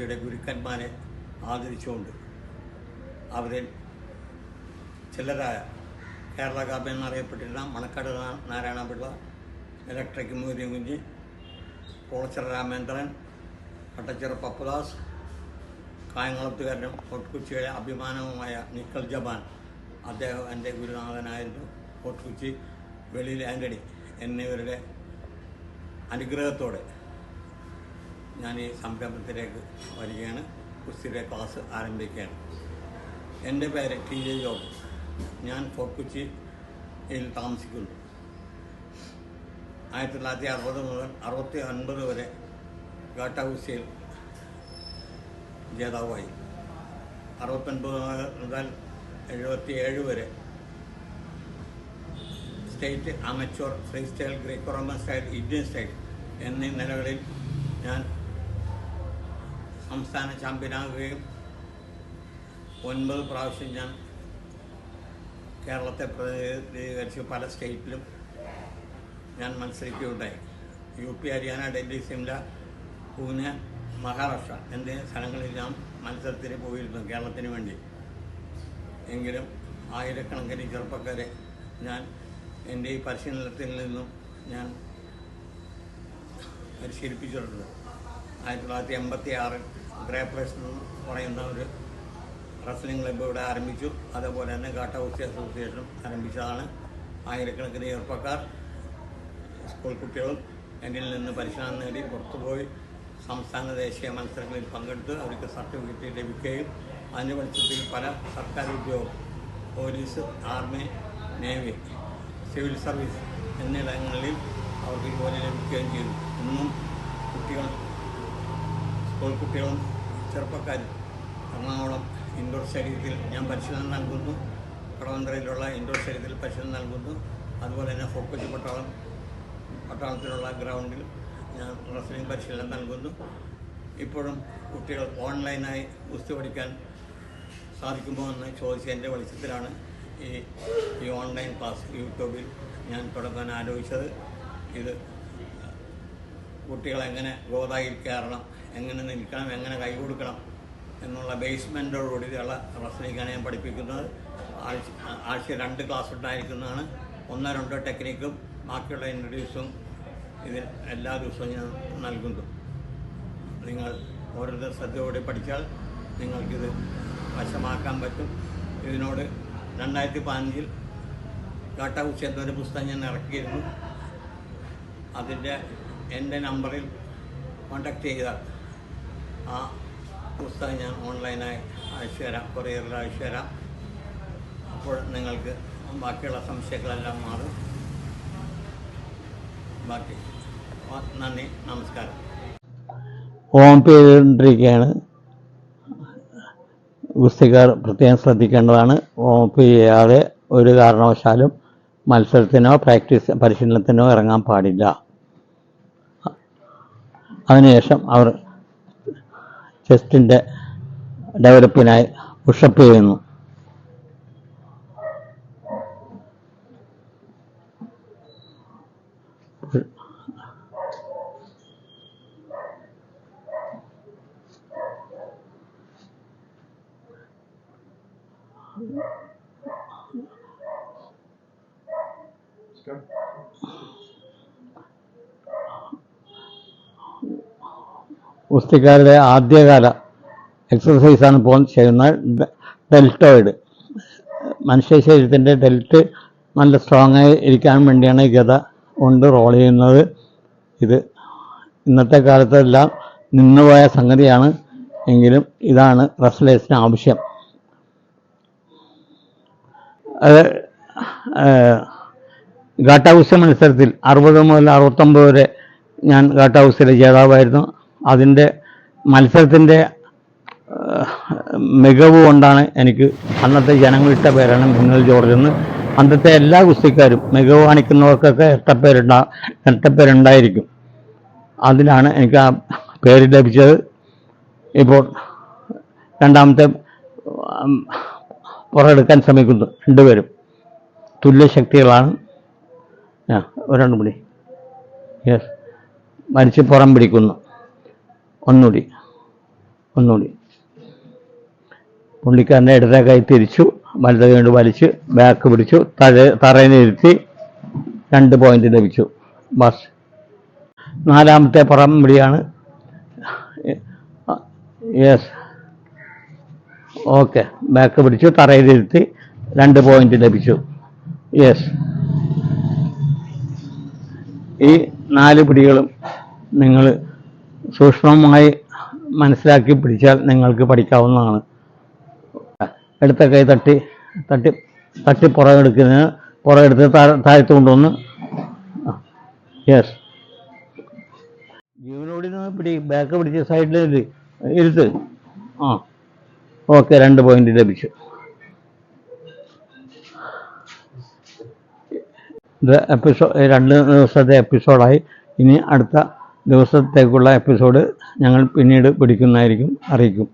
കുസ്തിയുടെ ഗുരുക്കന്മാരെ ആദരിച്ചുകൊണ്ട് അവരിൽ ചിലരായ കേരള കാപ്പ എന്നറിയപ്പെട്ടിരുന്ന മണക്കാട് നാരായണപിള്ള, ഇലക്ട്രിക് മൊയ്തീൻ കുഞ്ഞ്, കുളച്ചിറ രാമേന്ദ്രൻ, കട്ടച്ചിറ പപ്പുദാസ്, കായംകുളത്തുകാരനും ഫോർട്ട് കൊച്ചിയിലെ അഭിമാനവുമായ നിക്കൽ ജബാൻ, അദ്ദേഹം എൻ്റെ ഗുരുനാഥനായിരുന്നു. ഫോർട്ട് കൊച്ചി, വെളിയിൽ ആൻ്റണി എന്നിവരുടെ അനുഗ്രഹത്തോടെ ഞാൻ ഈ സംരംഭത്തിലേക്ക് വരികയാണ്. കുസ്തിയുടെ ക്ലാസ് ആരംഭിക്കുകയാണ്. എൻ്റെ പേര് TJ ജോബ്. ഞാൻ ഫോർട്ട് കൊച്ചിയിൽ താമസിക്കുന്നു. 1960 മുതൽ 69 വരെ ഗാട്ട കുസ്തിയിൽ ജേതാവായി. 69 മുതൽ 77 വരെ state, amateur, free style, Greco Roman style, Indian style എന്നീ നിലകളിൽ ഞാൻ സംസ്ഥാന ചാമ്പ്യനാകുകയും 9 പ്രാവശ്യം ഞാൻ കേരളത്തെ പ്രതിനിധീകരിച്ച് പല സ്റ്റേറ്റിലും ഞാൻ മത്സരിക്കുകയുണ്ടായി. UP, ഹരിയാന, ഡൽഹി, സിംല, പൂനെ, മഹാരാഷ്ട്ര എന്നീ സ്ഥലങ്ങളിൽ ഞാൻ മത്സരത്തിന് പോയിരുന്നു കേരളത്തിന് വേണ്ടി. എങ്കിലും ആയിരക്കണക്കിന് ചെറുപ്പക്കാരെ ഞാൻ എൻ്റെ ഈ പരിശീലനത്തിൽ നിന്നും ഞാൻ പരിശീലിപ്പിച്ചിട്ടുണ്ട്. 1986 ഗ്രേപ്ലേസ് എന്ന് പറയുന്ന ഒരു റെസ്ലിംഗ് ക്ലബ്ബ് ഇവിടെ ആരംഭിച്ചു. അതേപോലെ തന്നെ ഗാട്ട കുസ്തി അസോസിയേഷനും ആരംഭിച്ചതാണ്. ആയിരക്കണക്കിന് ചെറുപ്പക്കാർ, സ്കൂൾ കുട്ടികളും എന്നിൽ നിന്ന് പരിശീലനം നേടി പുറത്തുപോയി സംസ്ഥാന ദേശീയ മത്സരങ്ങളിൽ പങ്കെടുത്ത് അവർക്ക് സർട്ടിഫിക്കറ്റ് ലഭിക്കുകയും അതിൻ്റെ വെളിച്ചത്തിൽ പല സർക്കാർ ഉദ്യോഗം, police, army, navy, civil service എന്നിടങ്ങളിൽ അവർക്ക് ജോലി ലഭിക്കുകയും ചെയ്തു. ഇന്നും കുട്ടികൾ, സ്കൂൾ കുട്ടികളും ചെറുപ്പക്കാരും എറണാകുളം ഇൻഡോർ സ്റ്റേഡിയത്തിൽ ഞാൻ പരിശീലനം നൽകുന്നു. കടവന്ത്രയിലുള്ള ഇൻഡോർ സ്റ്റേഡിയത്തിൽ പരിശീലനം നൽകുന്നു. അതുപോലെ തന്നെ ഫോർട്ട് കൊച്ചി പട്ടാളത്തിലുള്ള ഗ്രൗണ്ടിൽ ഞാൻ റെസ്ലിംഗ് പരിശീലനം നൽകുന്നു. ഇപ്പോഴും കുട്ടികൾ ഓൺലൈനായി കുസ്തി പഠിക്കാൻ സാധിക്കുമോ എന്ന് ചോദിച്ചതിൻ്റെ വെളിച്ചത്തിലാണ് ഈ ഓൺലൈൻ ക്ലാസ് യൂട്യൂബിൽ ഞാൻ തുടങ്ങാൻ ആലോചിച്ചത്. ഇത് കുട്ടികളെങ്ങനെ ഗോതായിൽ കയറണം, എങ്ങനെ നിൽക്കണം, എങ്ങനെ കൈ കൊടുക്കണം എന്നുള്ള ബേസ്മെൻറ്റോടുകൂടിയുള്ള റെസ്ലിംഗാണ് ഞാൻ പഠിപ്പിക്കുന്നത്. ആഴ്ച 2 ക്ലാസ് ഉണ്ടായിരിക്കുന്നതാണ്. 1-2 ടെക്നിക്കും ബാക്കിയുള്ള ഇൻട്രൊഡ്യൂസും ഇതിൽ എല്ലാ ദിവസവും ഞാൻ നൽകുന്നു. നിങ്ങൾ ഓരോരുത്തർ ശ്രദ്ധയോടെ പഠിച്ചാൽ നിങ്ങൾക്കിത് വശമാക്കാൻ പറ്റും. ഇതിനോട് 2015 ഗാട്ട കുസ്തി എന്നൊരു പുസ്തകം ഞാൻ ഇറക്കിയിരുന്നു. അതിൻ്റെ എൻ്റെ നമ്പറിൽ കോൺടാക്റ്റ് ചെയ്താൽ ആ പുസ്തകം ഞാൻ ഓൺലൈനായി അയച്ചു തരാം, കൊറിയറിൽ അയച്ചു തരാം. അപ്പോൾ നിങ്ങൾക്ക് ബാക്കിയുള്ള സംശയങ്ങളെല്ലാം മാറും. ബാക്കി നന്ദി, നമസ്കാരം. വാം ചെയ്തുകൊണ്ടിരിക്കുകയാണ്. ഗുസ്തിക്കാർ പ്രത്യേകം ശ്രദ്ധിക്കേണ്ടതാണ്. വാം ചെയ്യാതെ ഒരു കാരണവശാലും മത്സരത്തിനോ പരിശീലനത്തിനോ ഇറങ്ങാൻ പാടില്ല. അതിനുശേഷം അവർ ചെസ്റ്റിൻ്റെ ഡെവലപ്പിനായി പുഷപ്പ് ചെയ്യുന്നു. ഗുസ്തിക്കാരുടെ ആദ്യകാല എക്സസൈസാണ് ഇപ്പോൾ ചെയ്യുന്നത് ഡെൽറ്റോയിഡ്. മനുഷ്യ ശരീരത്തിൻ്റെ ഡെൽറ്റ് നല്ല സ്ട്രോങ് ആയി ഇരിക്കാൻ വേണ്ടിയാണ് ഗദ കൊണ്ട് റോൾ ചെയ്യുന്നത്. ഇത് ഇന്നത്തെ കാലത്തെല്ലാം നിന്നുപോയ സംഗതിയാണ്. എങ്കിലും ഇതാണ് റെസ്ലേഴ്സിന് ആവശ്യം. അത് ഗാട്ട കുസ്തി മത്സരത്തിൽ 60 മുതൽ 69 വരെ ഞാൻ ഗാട്ട കുസ്തിയിലെ ജേതാവായിരുന്നു. അതിൻ്റെ മത്സരത്തിൻ്റെ മികവ് കൊണ്ടാണ് എനിക്ക് അന്നത്തെ ജനങ്ങളിട്ട പേരാണ് മിന്നൽ ജോർജ് എന്ന്. അന്നത്തെ എല്ലാ കുസ്തിക്കാരും മികവ് കാണിക്കുന്നവർക്കൊക്കെ ഇരട്ടപ്പേരുണ്ടായിരിക്കും. അതിലാണ് എനിക്ക് ആ പേര് ലഭിച്ചത്. ഇപ്പോൾ രണ്ടാമത്തെ പുറമെടുക്കാൻ ശ്രമിക്കുന്നു. രണ്ടുപേരും തുല്യശക്തികളാണ്. ഒരെണ്ണം കൂടി, യെസ്, വലിച്ച് പുറം പിടിക്കുന്നു. ഒന്നുകൂടി, ഒന്നുകൂടി. പുള്ളിക്കാരൻ്റെ ഇടത്തെ കൈ തിരിച്ചു, വലത് കൈ കൊണ്ട് വലിച്ച് ബാക്ക് പിടിച്ചു, തറയിലിരുത്തി 2 പോയിന്റ് ലഭിച്ചു. ബസ് 4ാമത്തെ പുറം പിടിയാണ്. Yes, okay. ബാക്ക് പിടിച്ചു, തറയിലിരുത്തി 2 പോയിന്റ് ലഭിച്ചു. യെസ്. ഈ 4 പിടികളും നിങ്ങൾ സൂക്ഷ്മമായി മനസ്സിലാക്കി പിടിച്ചാൽ നിങ്ങൾക്ക് പഠിക്കാവുന്നതാണ്. എടുത്ത കൈ തട്ടി പുറകെടുത്ത് താഴ്ത്തു കൊണ്ടുവന്ന്. യെസ്. ജീവനോടി ബാക്ക് പിടിച്ച് സൈഡിൽ ഇരുത്ത്. ഓക്കെ, 2 പോയിന്റ് ലഭിച്ചു. ഇത് 2 ദിവസത്തെ എപ്പിസോഡായി. ഇനി അടുത്ത ദിവസത്തേക്കുള്ള എപ്പിസോഡ് ഞങ്ങൾ പിന്നീട് പിടിക്കുന്നതായിരിക്കും, അറിയിക്കും.